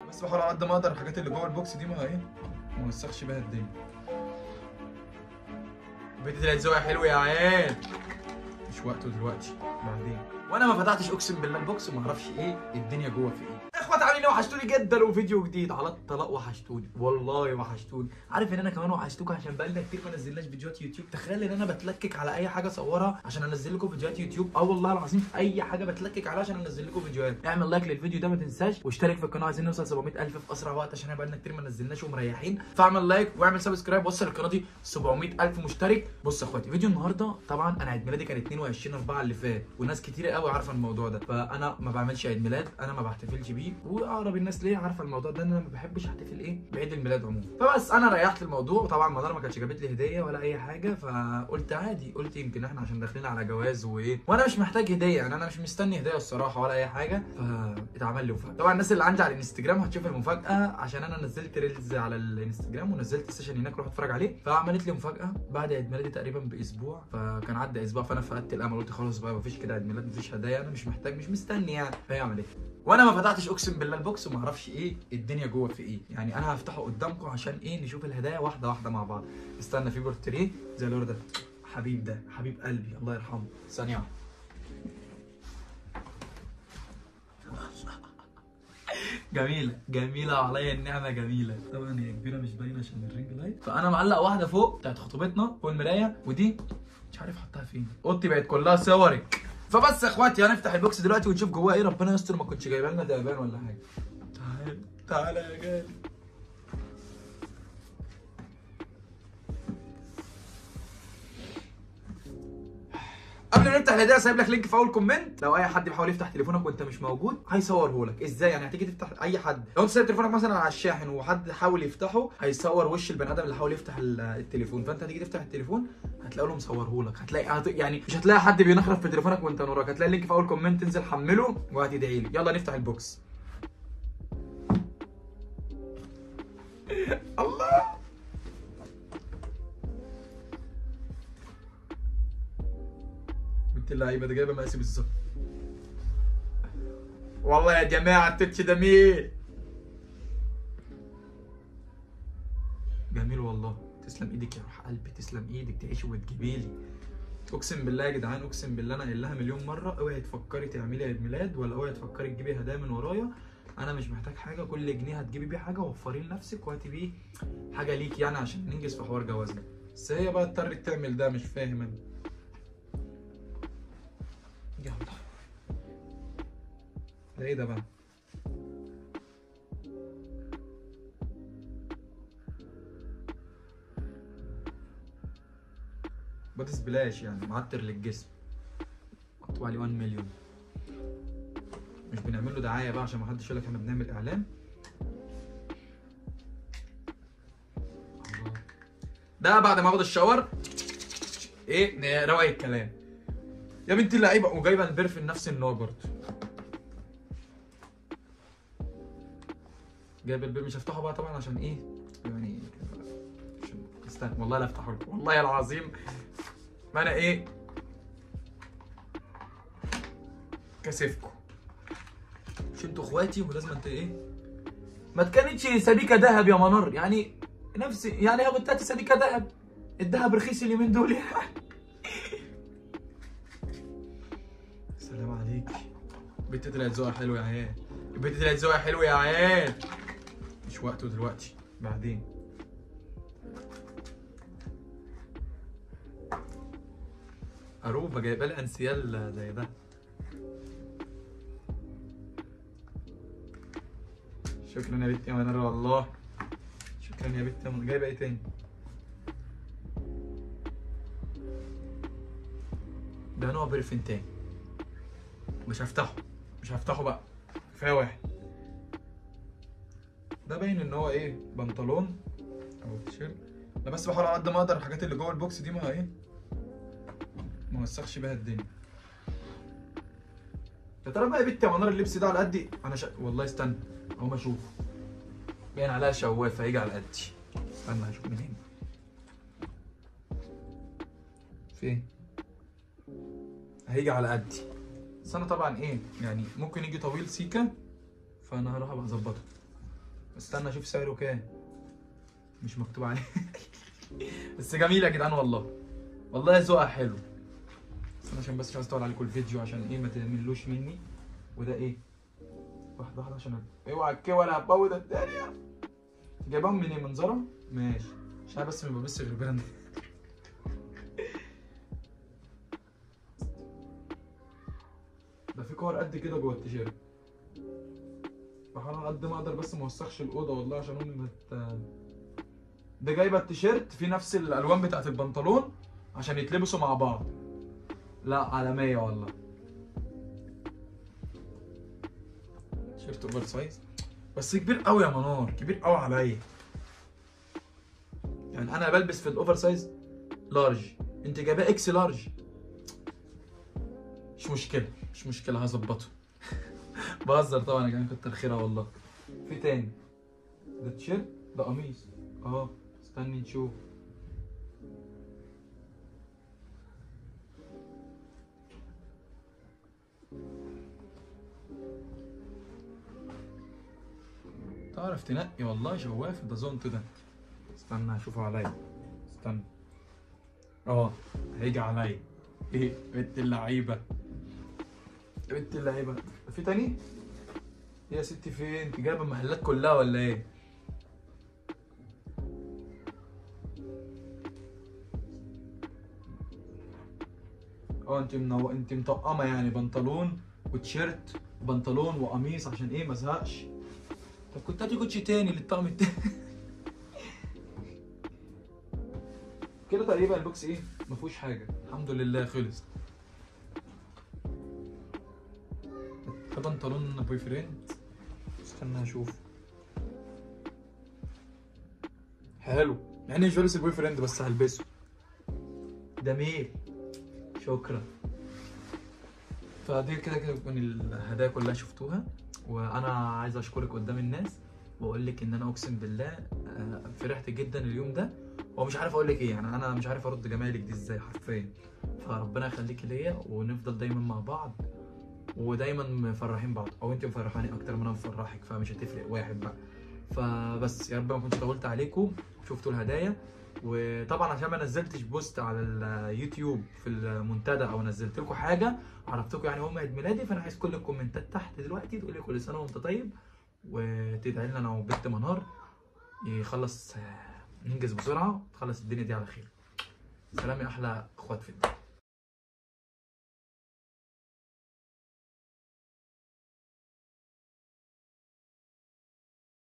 بس بحاول على قد ما اقدر الحاجات اللي جوه البوكس دي ما ايه ما اوسخش بيها الدنيا. البيت طلعت ذوقها حلو يا عيال. مش وقته دلوقتي، بعدين. وانا ما فتحتش اقسم بالله البوكس وما اعرفش ايه الدنيا جوه في ايه. اخوات عاملين ايه؟ وحشتوني جدا وفيديو جديد على الطلاق. وحشتوني والله وحشتوني. عارف ان انا كمان وحشتوكم عشان بقالنا كتير ما نزلناش فيديوهات يوتيوب. تخيل ان انا بتلكك على اي حاجه اصورها عشان انزل لكم فيديوهات يوتيوب. والله العظيم في اي حاجه بتلكك عليها عشان انزل لكم فيديوهات. اعمل لايك للفيديو ده ما تنساش، واشترك في القناه. عايزين نوصل 700,000 في اسرع وقت عشان بقالنا كتير ما نزلناش ومريحين. فاعمل لايك واعمل سبسكرايب ووصل القناه دي 700,000 مشترك. بص يا اخواتي، فيديو النهارده طبعا انا عيد ميلادي كان 22/4 اللي فات، وناس كتير قوي عارفه الموضوع ده. فانا ما بعملش عيد ميلاد، انا ما بحتفلش بيه، واقرب الناس ليه عارفه الموضوع ده ان انا ما بحبش احتفل ايه بعيد الميلاد عموما. فبس انا ريحت الموضوع. وطبعا منار ما كانتش جابت لي هديه ولا اي حاجه، فقلت عادي، قلت يمكن احنا عشان داخلين على جواز وايه، وانا مش محتاج هديه، يعني انا مش مستني هديه الصراحه ولا اي حاجه. فاتعمل لي مفاجاه. طبعا الناس اللي عندي على الانستجرام هتشوف المفاجاه، عشان انا نزلت ريلز على الانستجرام ونزلت سيشن هناك، روح اتفرج عليه. فعملت لي مفاجاه بعد عيد ميلادي تقريبا باسبوع، فكان عدى اسبوع، فانا فقدت الامل. قلت خلاص بقى مفيش كده عيد ميلاد، مفيش هدايا، انا مش محتاج، مش مستني يعني. فهي عملت وانا ما فتحتش اقسم بالله البوكس وما اعرفش ايه الدنيا جوه في ايه. يعني انا هفتحه قدامكم عشان ايه نشوف الهدايا واحده واحده مع بعض. استنى، في بورتريه زي اللور ده، حبيب ده حبيب قلبي الله يرحمه. ثانيه واحده. جميله جميله عليا النعمه جميله. طبعا هي كبيره مش باينه عشان الرينج لايت. فانا معلق واحده فوق بتاعت خطوبتنا فوق المرايه، ودي مش عارف احطها فين. اوضتي بقت كلها صورك. فبس يا اخواتي هنفتح البوكس دلوقتي ونشوف جواه ايه. ربنا يستر ما كنتش جايبه لنا تعبان ولا حاجه. تعال تعال يا غالي. قبل ما نفتح الهديه سايب لك لينك في اول كومنت. لو اي حد بيحاول يفتح تليفونك وانت مش موجود هيصوره لك. ازاي يعني؟ هتيجي تفتح اي حد، لو انت سايب تليفونك مثلا على الشاحن وحد حاول يفتحه هيصور وش البني ادم اللي حاول يفتح التليفون. فانت هتيجي تفتح التليفون هتلاقي له مصوره لك. هتلاقي يعني مش هتلاقي حد بينخرف في تليفونك وانت نوراك. هتلاقي اللينك في اول كومنت، تنزل حمله وهتدعي لي. يلا نفتح البوكس. الله، بنت اللعيبه ده جايبه مقاسي بالظبط. والله يا جماعه التتش ده مين؟ جميل والله. تسلم ايدك يا روح قلبي، تسلم ايدك، تعيشي وتجيبيلي. اقسم بالله يا جدعان، اقسم بالله انا قايل لها مليون مره اوعي تفكري تعملي عيد ميلاد، ولا اوعي تفكري تجيبي هدايا من ورايا. انا مش محتاج حاجه. كل جنيه هتجيبي بيه حاجه وفريه لنفسك وهاتي بيه حاجه ليك، يعني عشان ننجز في حوار جوازنا. بس هي بقى اضطرت تعمل ده، مش فاهم انا. يلا ده ايه ده بقى؟ بادس بلاش يعني، معطر للجسم، مكتوب عليه 1 مليون. مش بنعمل له دعايه بقى عشان ما حدش يقول لك احنا بنعمل اعلان. الله. ده بعد ما اخد الشاور ايه روق الكلام يا بنت اللعيبه. وجايبه البرفن نفس النوع برضه. جايب البرفن، مش هفتحه بقى طبعا عشان ايه يعني، عشان استنى والله لا افتحه لكم والله العظيم. ما انا ايه كاسفكم، مش انتوا اخواتي ولازم انت ايه. ما كانتش سبيكه ذهب يا منار يعني، نفس يعني هي بتاعتي سبيكه ذهب. الذهب رخيص اليومين دول يعني. سلام عليك. البت طلعت ذوقها حلو يا عيال. البت طلعت ذوقها حلو يا عيال. مش وقته دلوقتي، بعدين. أروبا جايبه لي انسيال زي ده. شكرا يا بنت يا منار والله. شكرا يا بنت يا منار. جايبه ايه تاني؟ ده نوع برفين تاني. مش هفتحه، مش هفتحه بقى، كفايه واحد. ده باين ان هو ايه بنطلون او تيشيرت. انا بس بحاول على قد ما اقدر الحاجات اللي جوه البوكس دي ما ايه ما وسخش بيها الدنيا. يا ترى بقى يا بنت يا منار اللبس ده على قدي انا والله استنى اهو اشوف. باين عليها شوافه، هيجي على قدي. استنى هشوف من هنا فين. هيجي على قدي. بس انا طبعا ايه يعني ممكن يجي طويل سيكه، فانا هروح ابقى اظبطه. استنى اشوف سعره كام. مش مكتوب عليه. بس جميل يا جدعان والله. والله ذوقها حلو. انا عشان بس مش عايز اطول عليكم الفيديو عشان ايه ما تملوش مني. وده ايه؟ واحده واحده عشان اوعى الكولا هتبوظ الدنيا. جايبهم منين؟ من زارا؟ ماشي. عشان بس ما ببصش غير البراند. ده في كور قد كده جوه التيشيرت. بحاول على قد ما اقدر بس ما اوسخش الاوضه والله عشان امي ده جايبه التيشيرت في نفس الالوان بتاعت البنطلون عشان يتلبسوا مع بعض. لا عالميه والله. تيشيرت اوفر سايز بس كبير قوي يا منار، كبير قوي عليا. يعني انا بلبس في الاوفر سايز لارج، انت جايباه اكس لارج. مش مشكله هظبطه. بهزر طبعا يا جماعه، كتر خيرها والله. في تاني ده تيشيرت، ده قميص اهو. استني نشوف. تعرف تنقي والله شواف. ده زونت ده. استنى هشوفه عليا. استنى هيجي عليا. ايه بنت اللعيبه، بنت اللعيبه. في تاني يا ستي؟ فين انت جايبه المحلات كلها ولا ايه؟ انت مطقمه يعني بنطلون وتيشيرت، بنطلون وقميص عشان ايه ما ازهقش. طب كنت هاتي كوتشي تاني للطقم التاني. كده تقريبا البوكس ايه ما فيهوش حاجه الحمد لله خلص. ده بنطلون بوي فريند. استنى اشوف. حلو مع اني مش لابس البوي فريند بس هلبسه. جميل شكرا. فدي كده تكون الهدايا كلها شفتوها. وانا عايز اشكرك قدام الناس واقول لك ان انا اقسم بالله فرحت جدا اليوم ده. ومش عارف اقول لك ايه، يعني انا مش عارف ارد جمالك دي ازاي حرفيا. فربنا يخليكي ليا ونفضل دايما مع بعض ودايما مفرحين بعض، او انت مفرحاني اكتر ما انا مفرحك فمش هتفرق واحد بقى. فبس يا رب ما كنتش طولت عليكم. شفتوا الهدايا. وطبعا عشان ما نزلتش بوست على اليوتيوب في المنتدى او نزلت لكم حاجه عرفتكم يعني يوم عيد ميلادي، فانا عايز كل الكومنتات تحت دلوقتي تقول لي كل سنه وانت طيب، وتدعي لنا انا وبنت منار يخلص ننجز بسرعه تخلص الدنيا دي على خير. سلام يا احلى اخوات في الدنيا.